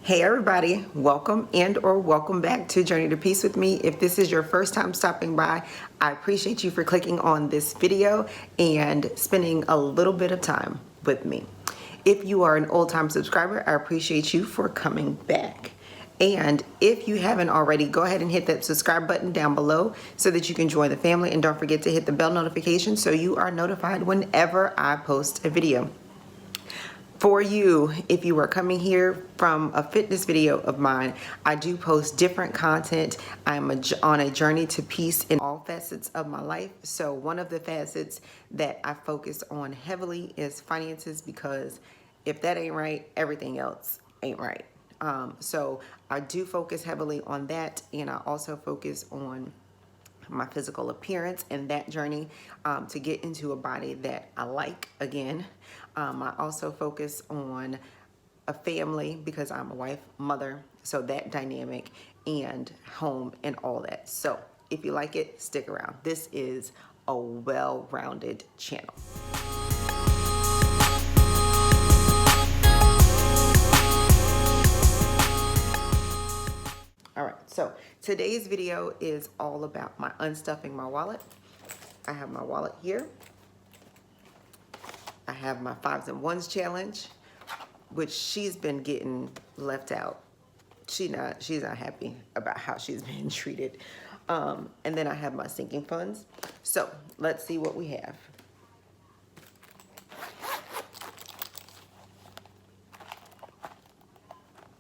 Hey everybody, welcome and or welcome back to Journey to Peace with me. If this is your first time stopping by, I appreciate you for clicking on this video and spending a little bit of time with me. If you are an old-time subscriber, I appreciate you for coming back. And if you haven't already, go ahead and hit that subscribe button down below so that you can join the family, and don't forget to hit the bell notification so you are notified whenever I post a video. For you, if you are coming here from a fitness video of mine, I do post different content. I'm on a journey to peace in all facets of my life. So one of the facets that I focus on heavily is finances, because if that ain't right, everything else ain't right. So I do focus heavily on that, and I also focus on my physical appearance and that journey to get into a body that I like again. I also focus on a family because I'm a wife, mother, so that dynamic, and home and all that. So if you like it, stick around. This is a well-rounded channel. All right, so today's video is all about my unstuffing my wallet. I have my wallet here. I have my 5s and 1s challenge, which she's been getting left out. She's not happy about how she's been treated. And then I have my sinking funds. So let's see what we have.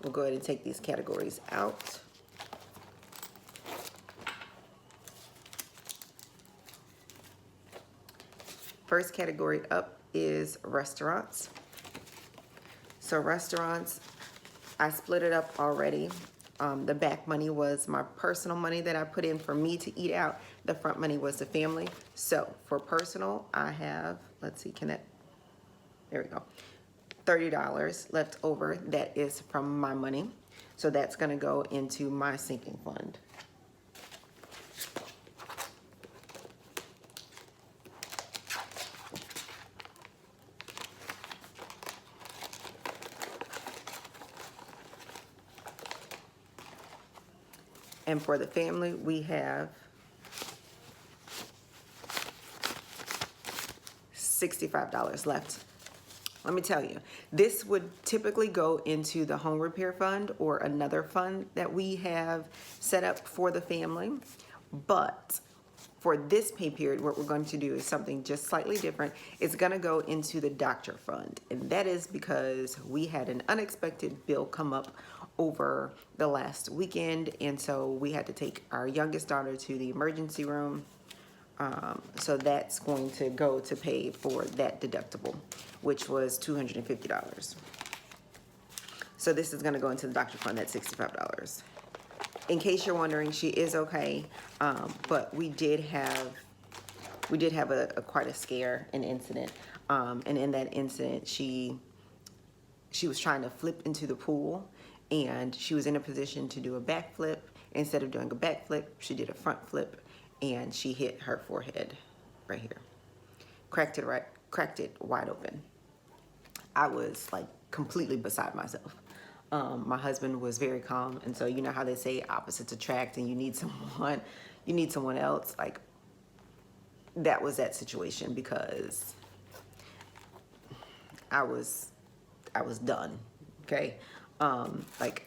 We'll go ahead and take these categories out. First category up is restaurants. So restaurants, I split it up already. The back money was my personal money that I put in for me to eat out. The front money was the family. So for personal, I have, let's see, there we go, $30 left over. That is from my money. So that's gonna go into my sinking fund. And for the family, we have $65 left. Let me tell you, this would typically go into the home repair fund or another fund that we have set up for the family. But for this pay period, what we're going to do is something just slightly different. It's gonna go into the doctor fund. And that is because we had an unexpected bill come up over the last weekend. And so we had to take our youngest daughter to the emergency room. So that's going to go to pay for that deductible, which was $250. So this is gonna go into the doctor fund, that's $65. In case you're wondering, she is okay, but we did have quite a scare, an incident, and in that incident, she was trying to flip into the pool, and she was in a position to do a backflip. Instead of doing a backflip, she did a front flip, and she hit her forehead right here, cracked it wide open. I was like completely beside myself. My husband was very calm, and so you know how they say opposites attract, and you need someone else. Like, that was that situation, because I was done. Okay, like,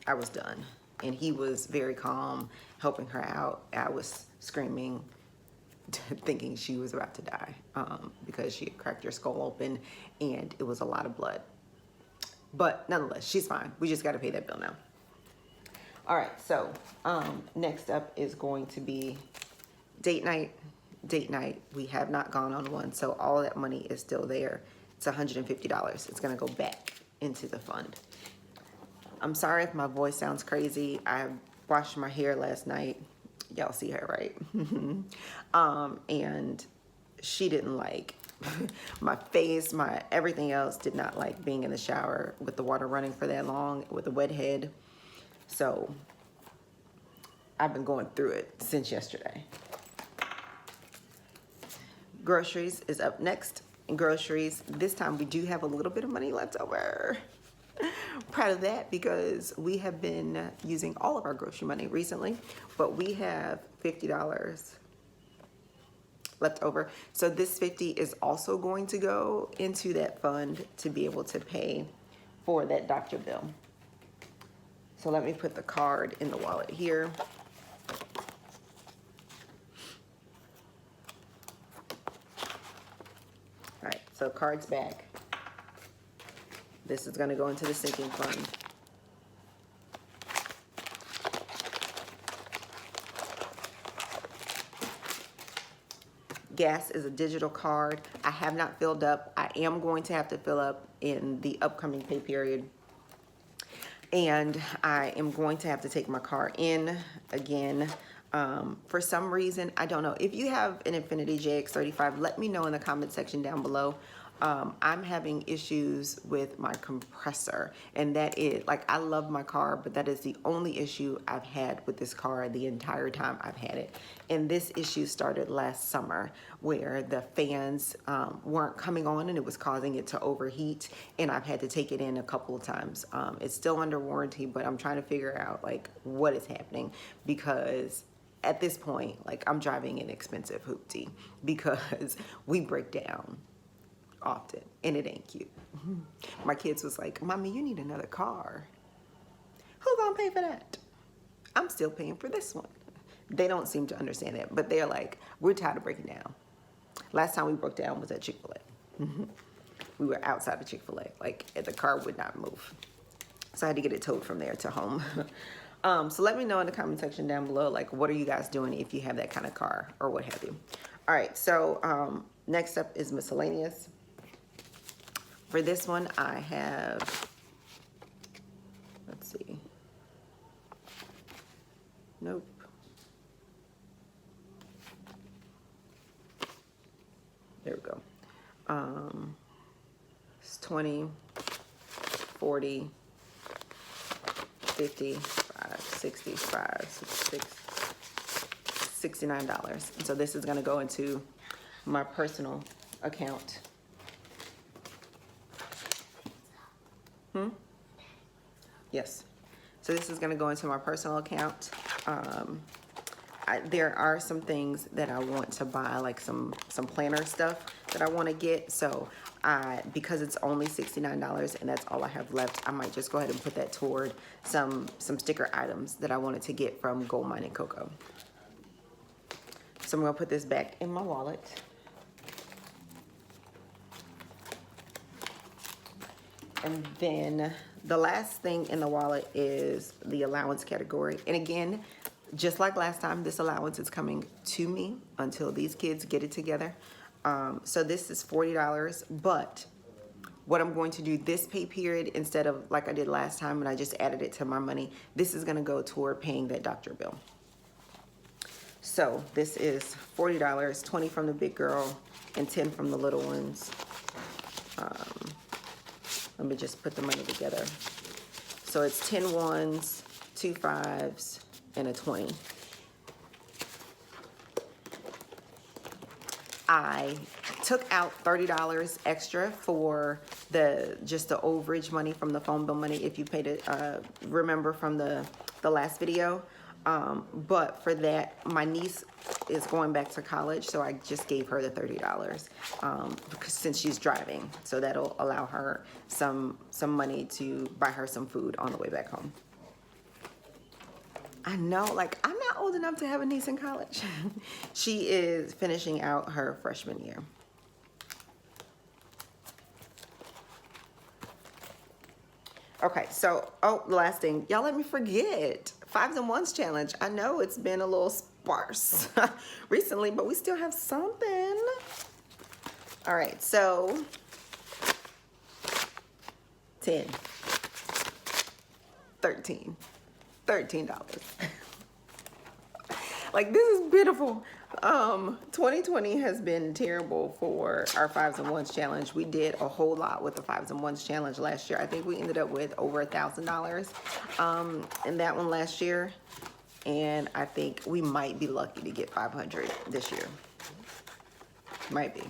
I was done, and he was very calm, helping her out. I was screaming, thinking she was about to die, because she had cracked her skull open, and it was a lot of blood. But nonetheless, she's fine. We just got to pay that bill now. All right, so next up is going to be date night. Date night, we have not gone on one, so all that money is still there. It's $150. It's going to go back into the fund. I'm sorry if my voice sounds crazy. I washed my hair last night. Y'all see her, right? And she didn't like my face, my everything else did not like being in the shower with the water running for that long with a wet head. So I've been going through it since yesterday. Groceries is up next. In groceries, this time we do have a little bit of money left over. proud of that because we have been using all of our grocery money recently, but we have $50 left over. So this 50 is also going to go into that fund to be able to pay for that doctor bill. So let me put the card in the wallet here. All right, so card's back. This is going to go into the sinking fund. Gas is a digital card. I have not filled up. I am going to have to fill up in the upcoming pay period. And I am going to have to take my car in again. For some reason, I don't know. If you have an Infiniti JX35, let me know in the comment section down below. I'm having issues with my compressor, and that is, like, I love my car, but that is the only issue I've had with this car the entire time I've had it. And this issue started last summer where the fans weren't coming on and it was causing it to overheat, and I've had to take it in a couple of times. It's still under warranty, but I'm trying to figure out like what is happening, because at this point, like, I'm driving an expensive hoopty because we break down often and it ain't cute. My kids was like, Mommy, you need another car. Who gonna pay for that? I'm still paying for this one. They don't seem to understand that, but they're like, we're tired of breaking down. Last time we broke down was at Chick-fil-A. We were outside of Chick-fil-A, like the car would not move. So I had to get it towed from there to home. So let me know in the comment section down below, like, what are you guys doing if you have that kind of car or what have you. All right, so next up is miscellaneous. For this one, I have, let's see. Nope. There we go. It's 20, 40, 50, 65, 66, $69. And so this is gonna go into my personal account. Yes. So this is gonna go into my personal account. There are some things that I want to buy, like some planner stuff that I want to get. So because it's only $69 and that's all I have left, I might just go ahead and put that toward some sticker items that I wanted to get from Gold Mine and Cocoa. So I'm gonna put this back in my wallet. And then the last thing in the wallet is the allowance category. And again, just like last time, this allowance is coming to me until these kids get it together. So this is $40, but what I'm going to do this pay period, instead of like I did last time and I just added it to my money, this is gonna go toward paying that doctor bill. So this is $40, 20 from the big girl and 10 from the little ones. Let me just put the money together. So it's 10 ones, 2 5s, and a 20. I took out $30 extra for just the overage money from the phone bill money, if you paid it, remember from the last video. But for that, my niece is going back to college, so I just gave her the $30 since she's driving. So that'll allow her some money to buy her some food on the way back home. I know, like, I'm not old enough to have a niece in college. She is finishing out her freshman year. Okay, so, the last thing, y'all let me forget. 5s and 1s challenge. I know it's been a little sparse recently, but we still have something. All right, so 10, 13, $13. Like, this is pitiful. 2020 has been terrible for our 5s and 1s challenge. We did a whole lot with the 5s and 1s challenge last year. I think we ended up with over $1,000 in that one last year. And I think we might be lucky to get 500 this year. Might be.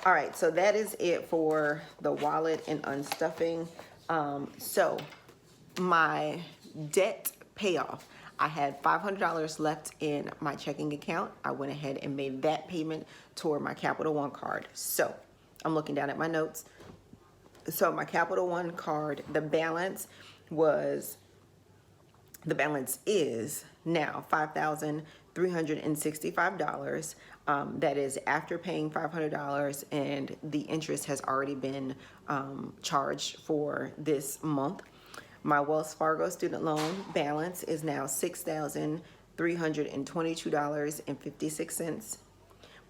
All right, so that is it for the wallet and unstuffing. So my debt payoff, I had $500 left in my checking account. I went ahead and made that payment toward my Capital One card. So I'm looking down at my notes. So my Capital One card, the balance is now $5,365. That is after paying $500, and the interest has already been charged for this month. My Wells Fargo student loan balance is now $6,322.56.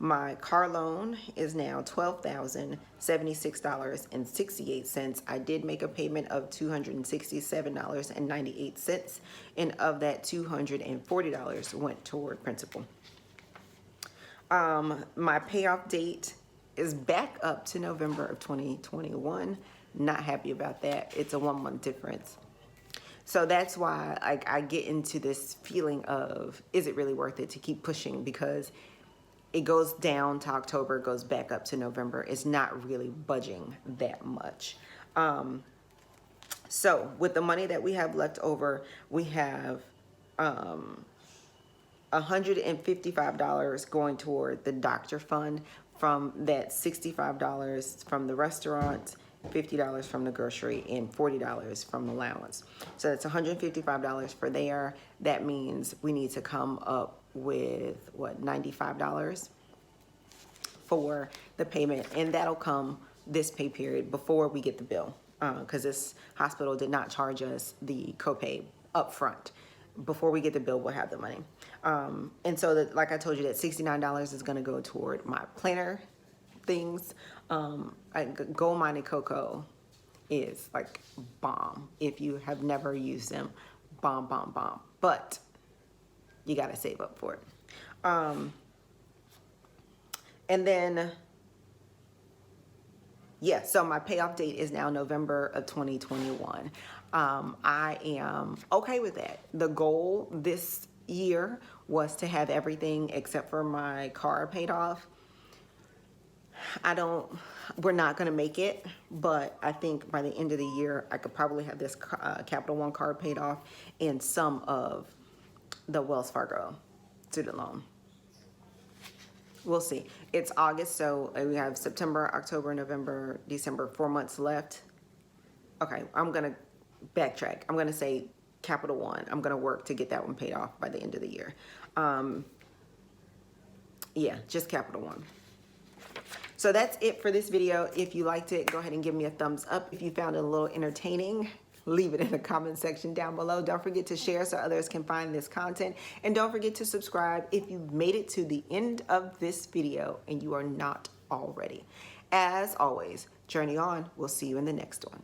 My car loan is now $12,076.68. I did make a payment of $267.98, and of that, $240 went toward principal. My payoff date is back up to November of 2021. Not happy about that. It's a 1 month difference. So that's why I get into this feeling of, is it really worth it to keep pushing? Because it goes down to October, goes back up to November. It's not really budging that much. So with the money that we have left over, we have $155 going toward the doctor fund, from that $65 from the restaurant, $50 from the grocery, and $40 from the allowance. So that's $155 for there. That means we need to come up with what, $95 for the payment, and that'll come this pay period before we get the bill, because this hospital did not charge us the copay up front. Before we get the bill, we'll have the money. And so that, like I told you, that $69 is going to go toward my planner things. Gold Mining Cocoa is like bomb. If you have never used them, bomb, bomb, bomb. But you got to save up for it. And then, yeah, so my payoff date is now November of 2021. I am okay with that. The goal this year was to have everything except for my car paid off. We're not going to make it, but I think by the end of the year, I could probably have this Capital One card paid off and some of the Wells Fargo student loan. We'll see. It's August, so we have September, October, November, December, 4 months left. Okay, I'm going to backtrack. I'm going to say Capital One. I'm going to work to get that one paid off by the end of the year. Yeah, just Capital One. So that's it for this video. If you liked it, go ahead and give me a thumbs up. If you found it a little entertaining, leave it in the comment section down below. Don't forget to share so others can find this content. And don't forget to subscribe if you've made it to the end of this video and you are not already. As always, journey on. We'll see you in the next one.